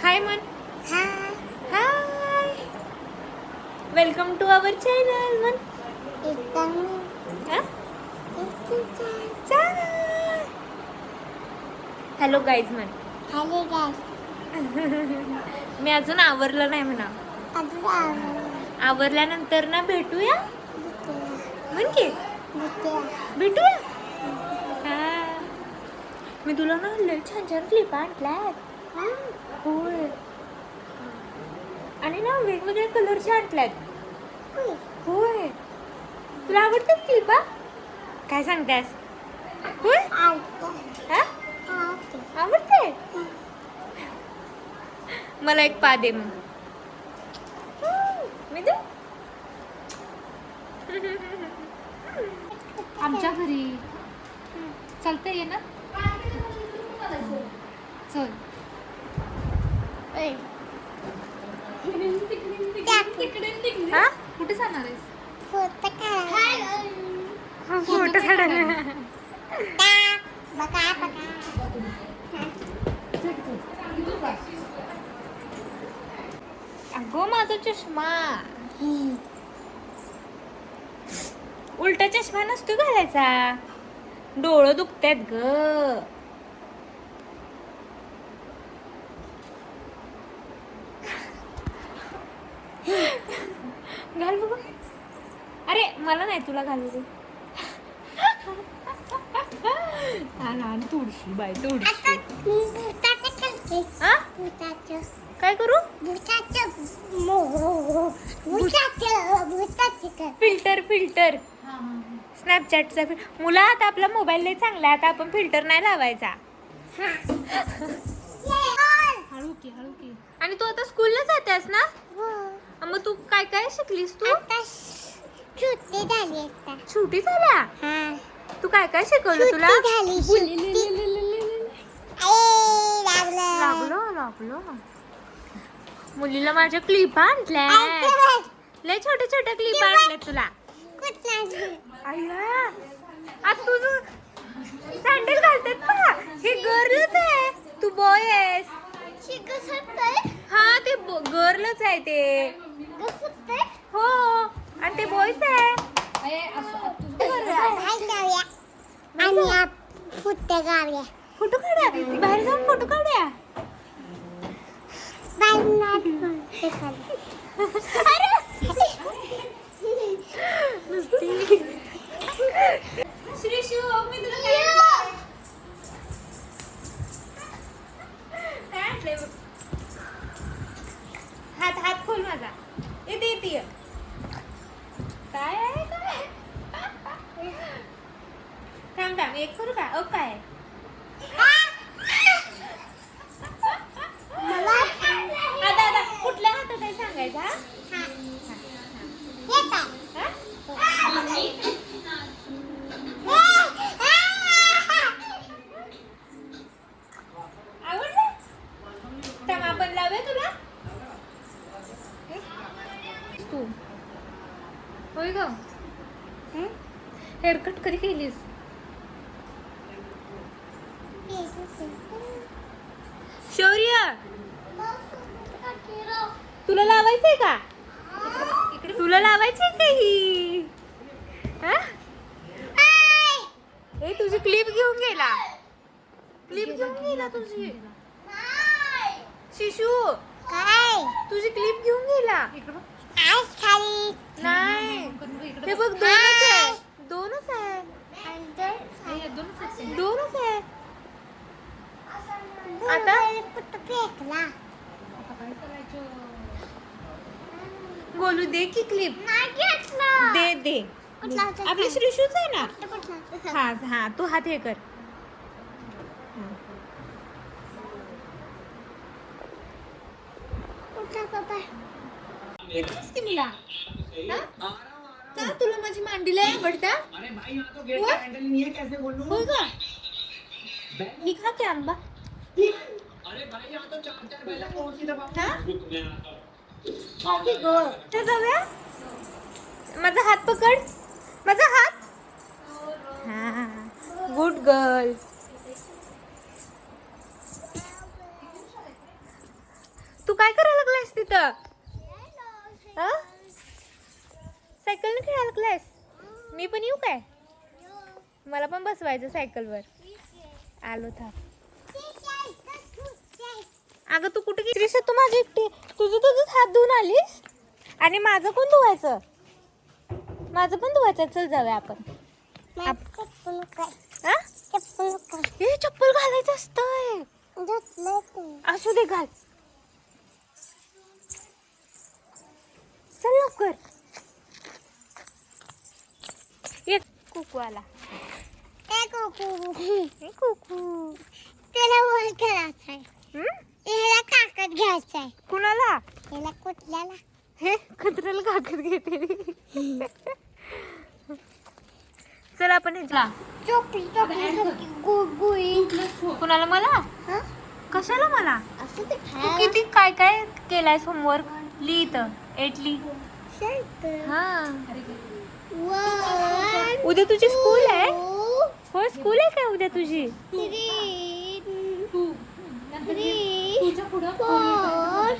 High man. Hi. Hi. Welcome to our channel man. एकदम channel. Hello guys man. Hello guys. मी अजून आवरलं नाही म्हणा. आवरल्यानंतर ना भेटूया म्हण की. भेटूया. हा. मी तुला ना लय छान छान क्लिप आणल्यात. होय. आणि ना वेगवेगळ्या कलरचे आणल्यात. होय. तुला आवडतात क्लिपा? काय सांगतेस? होय. हा? आवडते. मला एक पा दे मग. मी दे. आमच्या घरी चालतंय ये ना. चल. हा? कुठे जाणार आहेस? फोटो फोटो काढायला. बघा. अगो माझा चष्मा. उलटा चष्मा नसतो घालायचा. डोळं दुखतात ग. घाल बघू. अरे मला नाही, तुला घालू दे. आणि तुळशी बाय तुळशी. हा? काय करू? फिल्टर स्नॅपचॅटचा. मुला आता आपला मोबाईल लय चांगला आहे, आता आपण फिल्टर नाही लावायचा. हळू की. आणि तू आता स्कूलला जातेस ना? मग तू काय काय शिकलीस तू? छोटी झाल्या. तू काय काय शिकवलं तुला? लागलो. मुलीला माझ्या क्लिप आणल्या. लय छोट्या छोट्या क्लिप आणल्यात तुला. अय्या. आता तुझं सँडल घालतात पहा. हे गर्लच आहे. तू बॉय आहेस. हा ते गर्लच आहे ते. हो. आणि ते बॉयच आहे. फोटो काढूया. बाहेर जाऊन फोटो काढूया. श्रीशू, मी तुला काय आणलंय बघ. हात खोल माझा. येते. काय आहे काय? थांब एक करू का? काय आता कुठल्या हातात आहे सांगायचं? आवडलं? थांब आपण लावूया तुला. तू होय ग. हेअरकट कधी केलीस? शौर्य, तुला लावायचंय का? तुला लावायचंय का ही? ए तुझी क्लिप घेऊन गेला. तुझी. शिशू, तुझी क्लिप घेऊन गेला. नाही. हे बघ दोनच आहे. आता बोलू दे की क्लिप. दे. आपली श्रीशूच आहे ना. हा तू हात हे कर. तुला माझी मांडीला आवडता. होय का? ही खाते आंबा. जाऊया. माझा हात पकड. माझा हात. हा गुड गर्ल. तू काय करायला लागलायस तिथं? सायकल न खेळायला लागलायस? मी पण येऊ काय? मला पण बसवायचं सायकलवर. आलो थांब. अगं तू कुठे गेली? त्रिशा तू माझी एकटी तुझंच हात धुवून आलीस आणि माझं पण धुवायचं. माझं पण धुवायचं. चल जाऊया आपण. हे चप्पल घालायचं असतंय. असू दे घाल. चल लवकर. एक कुकू आला. कुकू त्याला वर करायचंय. याला काकत घ्यायचंय. कुणाला? याला कुठल्याला? हे कुत्र्याला काकत घेते. चल आपण ह्याला. चोपडी चोपडी गुळगुळी. कुणाला? मला? कशाला मला? असं ते तू किती काय काय केलाय होमवर्क? लिहित 8 ली. हा उद्या तुझी स्कूल आहे? हो स्कूल आहे काय उद्या तुझी? तुझ्या पुढं 4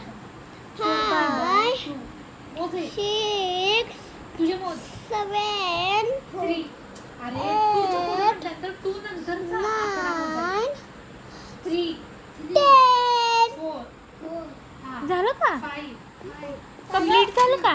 5 6 तुझे मोज 7 3. अरे तुझ्या पुढं नंतर तू नंतर 9 3 10 4 झालं का? 5 कम्प्लीट झालं का?